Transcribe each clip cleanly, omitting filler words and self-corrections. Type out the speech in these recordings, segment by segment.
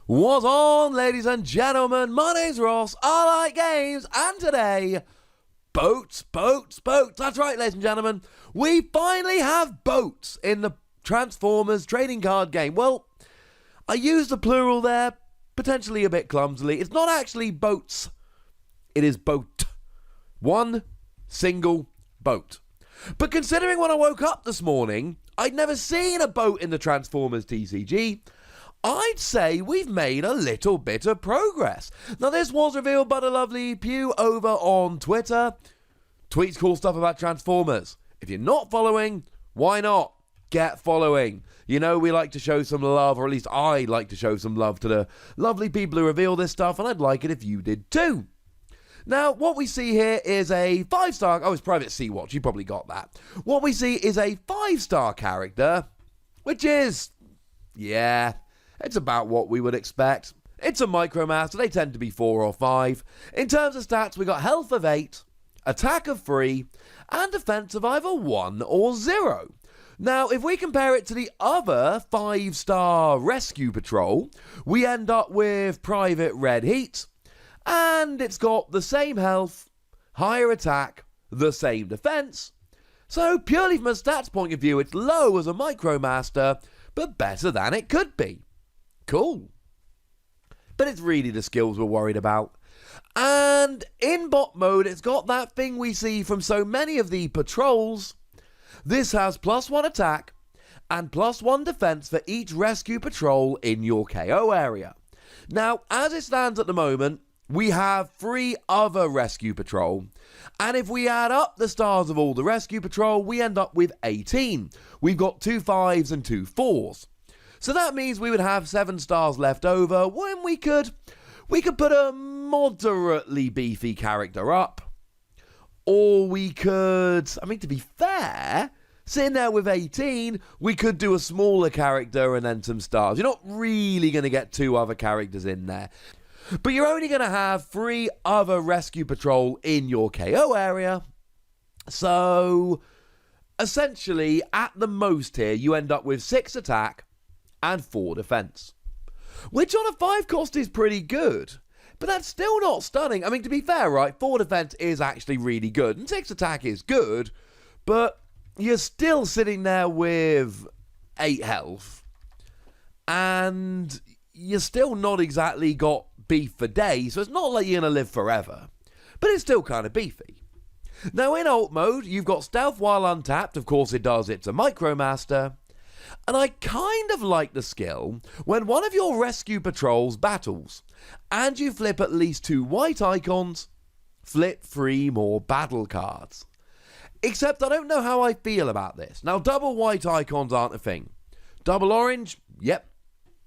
What's on, ladies and gentlemen? My name's Ross, I like games, and today, boats. That's right, ladies and gentlemen. We finally have boats in the Transformers trading card game. Well, I used the plural there, potentially a bit clumsily. It's not actually boats, it is boat. One single boat. But considering when I woke up this morning, I'd never seen a boat in the Transformers TCG, I'd say we've made a little bit of progress. Now, this was revealed by the lovely Pew over on Twitter. Tweets cool stuff about Transformers. If you're not following, why not? Get following. You know, we like to show some love, or at least I like to show some love to the lovely people who reveal this stuff, and I'd like it if you did too. Now, what we see here is a 5-star... Oh, it's Private Sea Watch. You probably got that. What we see is a 5-star character, which is... yeah... it's about what we would expect. It's a Micromaster, they tend to be 4 or 5. In terms of stats, we got health of 8, attack of 3, and defense of either 1 or 0. Now, if we compare it to the other 5-star Rescue Patrol, we end up with Private Red Heat, and it's got the same health, higher attack, the same defense. So, purely from a stats point of view, it's low as a Micromaster, but better than it could be. Cool. But it's really the skills we're worried about. And in bot mode, it's got that thing we see from so many of the patrols. This has +1 attack and +1 defense for each rescue patrol in your KO area. Now, as it stands at the moment, we have 3 other rescue patrol. And if we add up the stars of all the rescue patrol, we end up with 18. We've got 2 5s and 2 4s. So that means we would have 7 stars left over when we could put a moderately beefy character up. Or we could, I mean, to be fair, sitting there with 18, we could do a smaller character and then some stars. You're not really going to get 2 other characters in there. But you're only going to have 3 other rescue patrol in your KO area. So, essentially, at the most here, you end up with 6 attack and 4 defense, which on a 5 cost is pretty good, but that's still not stunning. I mean, to be fair, right, 4 defense is actually really good, and 6 attack is good, but you're still sitting there with 8 health, and you're still not exactly got beef for days, so it's not like you're going to live forever, but it's still kind of beefy. Now, in alt mode, you've got stealth while untapped. Of course it does, it's a Micromaster. And I kind of like the skill when one of your rescue patrols battles and you flip at least 2 white icons, flip 3 more battle cards. Except I don't know how I feel about this. Now, double white icons aren't a thing. Double orange? Yep.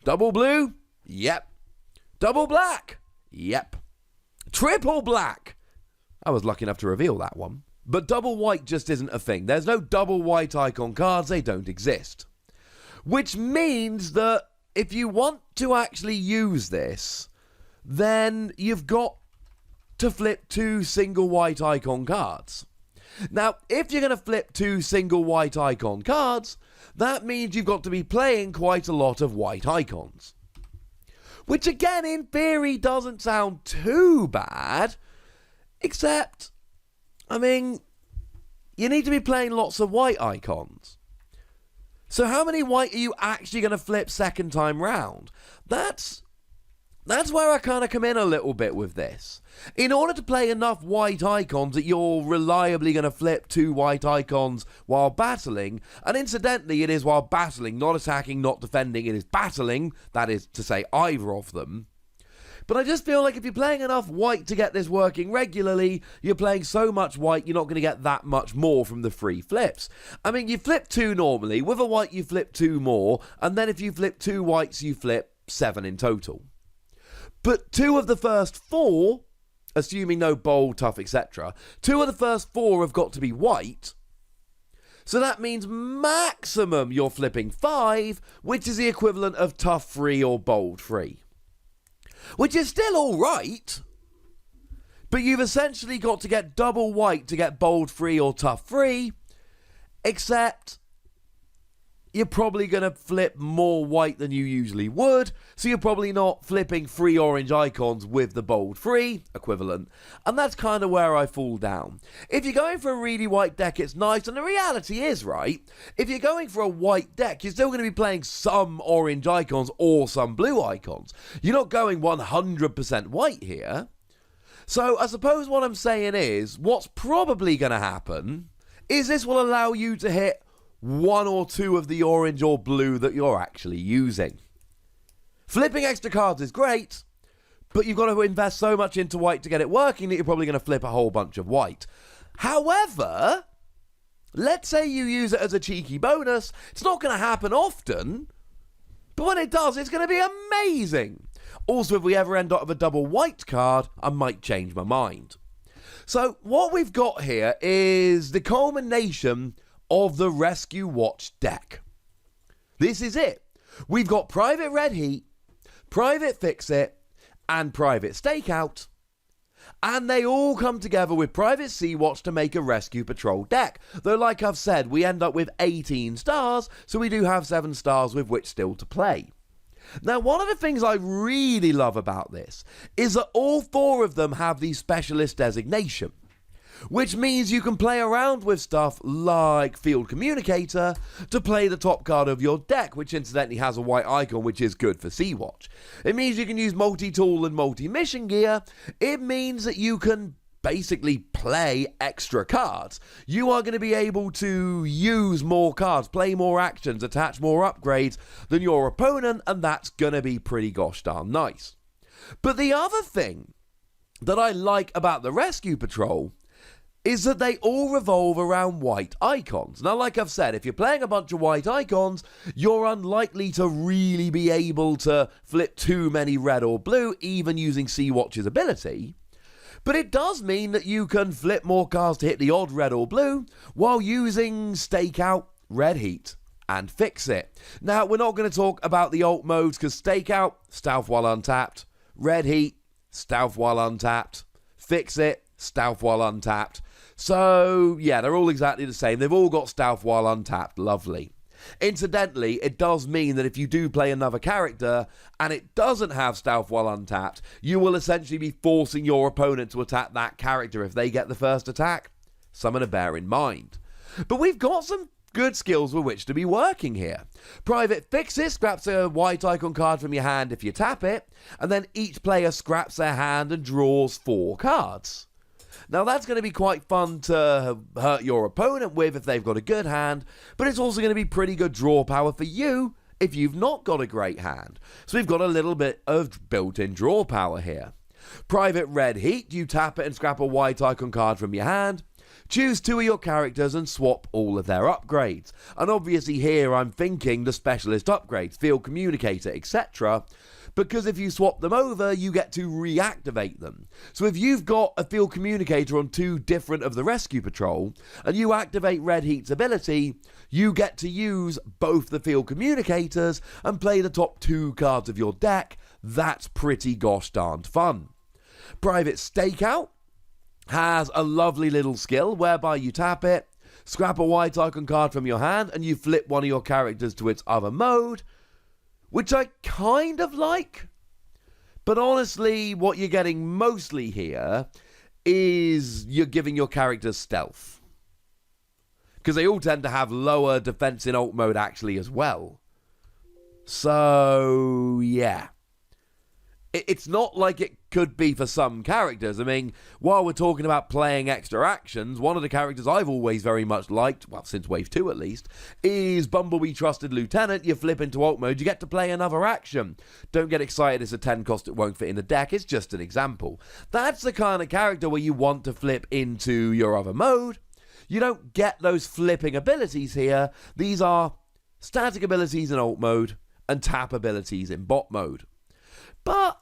Double blue? Yep. Double black? Yep. Triple black? I was lucky enough to reveal that one. But double white just isn't a thing. There's no double white icon cards, they don't exist. Which means that if you want to actually use this, then you've got to flip 2 single white icon cards. Now, if you're going to flip 2 single white icon cards, that means you've got to be playing quite a lot of white icons. Which again, in theory, doesn't sound too bad, except, I mean, you need to be playing lots of white icons. So how many white are you actually going to flip second time round? That's where I kind of come in a little bit with this. In order to play enough white icons that you're reliably going to flip 2 white icons while battling, and incidentally it is while battling, not attacking, not defending, it is battling, that is to say either of them. But I just feel like if you're playing enough white to get this working regularly, you're playing so much white, you're not going to get that much more from the 3 flips. I mean, you flip 2 normally. With a white, you flip 2 more. And then if you flip 2 whites, you flip 7 in total. But 2 of the first 4, assuming no bold, tough, etc., 2 of the first 4 have got to be white. So that means maximum you're flipping 5, which is the equivalent of tough 3 or bold 3. Which is still alright, but you've essentially got to get double white to get bold 3 or tough 3, except you're probably going to flip more white than you usually would, so you're probably not flipping 3 orange icons with the bold 3 equivalent, and that's kind of where I fall down. If you're going for a really white deck, it's nice, and the reality is, right, if you're going for a white deck, you're still going to be playing some orange icons or some blue icons. You're not going 100% white here. So I suppose what I'm saying is, what's probably going to happen is this will allow you to hit 1 or 2 of the orange or blue that you're actually using. Flipping extra cards is great, but you've got to invest so much into white to get it working that you're probably going to flip a whole bunch of white. However, let's say you use it as a cheeky bonus. It's not going to happen often, but when it does, it's going to be amazing. Also, if we ever end up with a double white card, I might change my mind. So what we've got here is the culmination of the Rescue Watch deck. This is it. We've got Private Red Heat, Private Fix It, and Private Stakeout, and they all come together with Private Sea Watch to make a Rescue Patrol deck. Though, like I've said, we end up with 18 stars, so we do have 7 stars with which still to play. Now, one of the things I really love about this is that all 4 of them have the Specialist designation, which means you can play around with stuff like Field Communicator to play the top card of your deck, which incidentally has a white icon, which is good for Sea Watch. It means you can use multi-tool and multi-mission gear. It means that you can basically play extra cards. You are going to be able to use more cards, play more actions, attach more upgrades than your opponent, and that's going to be pretty gosh darn nice. But the other thing that I like about the Rescue Patrol is that they all revolve around white icons. Now, like I've said, if you're playing a bunch of white icons, you're unlikely to really be able to flip too many red or blue, even using Sea Watch's ability. But it does mean that you can flip more cards to hit the odd red or blue while using Stakeout, Red Heat, and Fix It. Now, we're not going to talk about the alt modes because Stakeout, Stealth while untapped, Red Heat, Stealth while untapped, Fix It, Stealth while untapped. So, yeah, they're all exactly the same. They've all got Stealth while untapped. Lovely. Incidentally, it does mean that if you do play another character and it doesn't have Stealth while untapped, you will essentially be forcing your opponent to attack that character if they get the first attack. Something to bear in mind. But we've got some good skills with which to be working here. Private Fix It scraps a white icon card from your hand if you tap it, and then each player scraps their hand and draws 4 cards. Now, that's going to be quite fun to hurt your opponent with if they've got a good hand, but it's also going to be pretty good draw power for you if you've not got a great hand. So we've got a little bit of built-in draw power here. Private Red Heat, you tap it and scrap a white icon card from your hand. Choose 2 of your characters and swap all of their upgrades. And obviously here I'm thinking the Specialist upgrades, Field Communicator, etc., because if you swap them over, you get to reactivate them. So if you've got a Field Communicator on 2 different of the Rescue Patrol, and you activate Red Heat's ability, you get to use both the Field Communicators and play the top 2 cards of your deck. That's pretty gosh darned fun. Private Stakeout has a lovely little skill whereby you tap it, scrap a white icon card from your hand, and you flip one of your characters to its other mode, which I kind of like. But honestly, what you're getting mostly here is you're giving your characters stealth, because they all tend to have lower defense in alt mode actually as well. So, yeah. It's not like it could be for some characters. I mean, while we're talking about playing extra actions, one of the characters I've always very much liked, well, since Wave 2 at least, is Bumblebee Trusted Lieutenant. You flip into alt mode, you get to play another action. Don't get excited, it's a 10 cost, it won't fit in the deck. It's just an example. That's the kind of character where you want to flip into your other mode. You don't get those flipping abilities here. These are static abilities in alt mode and tap abilities in bot mode. But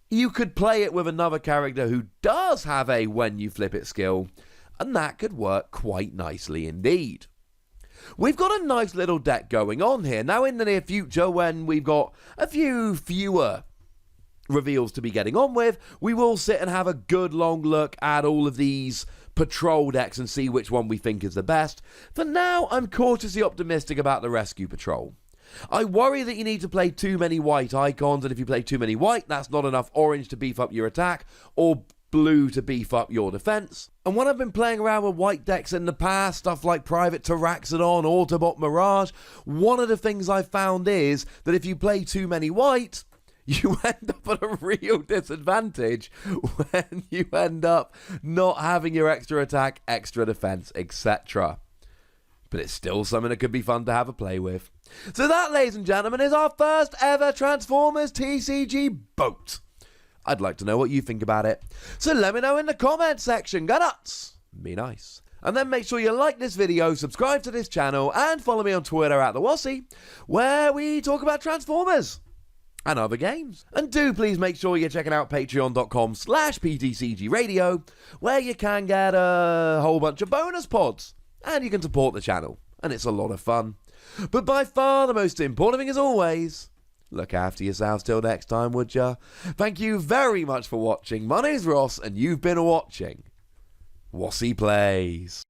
you could play it with another character who does have a when you flip it skill, and that could work quite nicely indeed. We've got a nice little deck going on here. Now, in the near future, when we've got a few fewer reveals to be getting on with, we will sit and have a good long look at all of these patrol decks and see which one we think is the best. For now, I'm cautiously optimistic about the Rescue Patrol. I worry that you need to play too many white icons, and if you play too many white, that's not enough orange to beef up your attack, or blue to beef up your defense. And when I've been playing around with white decks in the past, stuff like Private Taraxodon, Autobot Mirage, one of the things I've found is that if you play too many white, you end up at a real disadvantage when you end up not having your extra attack, extra defense, etc. But it's still something that could be fun to have a play with. So that, ladies and gentlemen, is our first ever Transformers TCG boat. I'd like to know what you think about it. So let me know in the comments section. Go nuts. Be nice. And then make sure you like this video, subscribe to this channel, and follow me on Twitter at the Wossy, where we talk about Transformers and other games. And do please make sure you're checking out patreon.com/PTCGradio, where you can get a whole bunch of bonus pods, and you can support the channel, and it's a lot of fun. But by far the most important thing, as always, look after yourselves till next time, would ya? Thank you very much for watching. My name's Ross, and you've been watching Wossy Plays.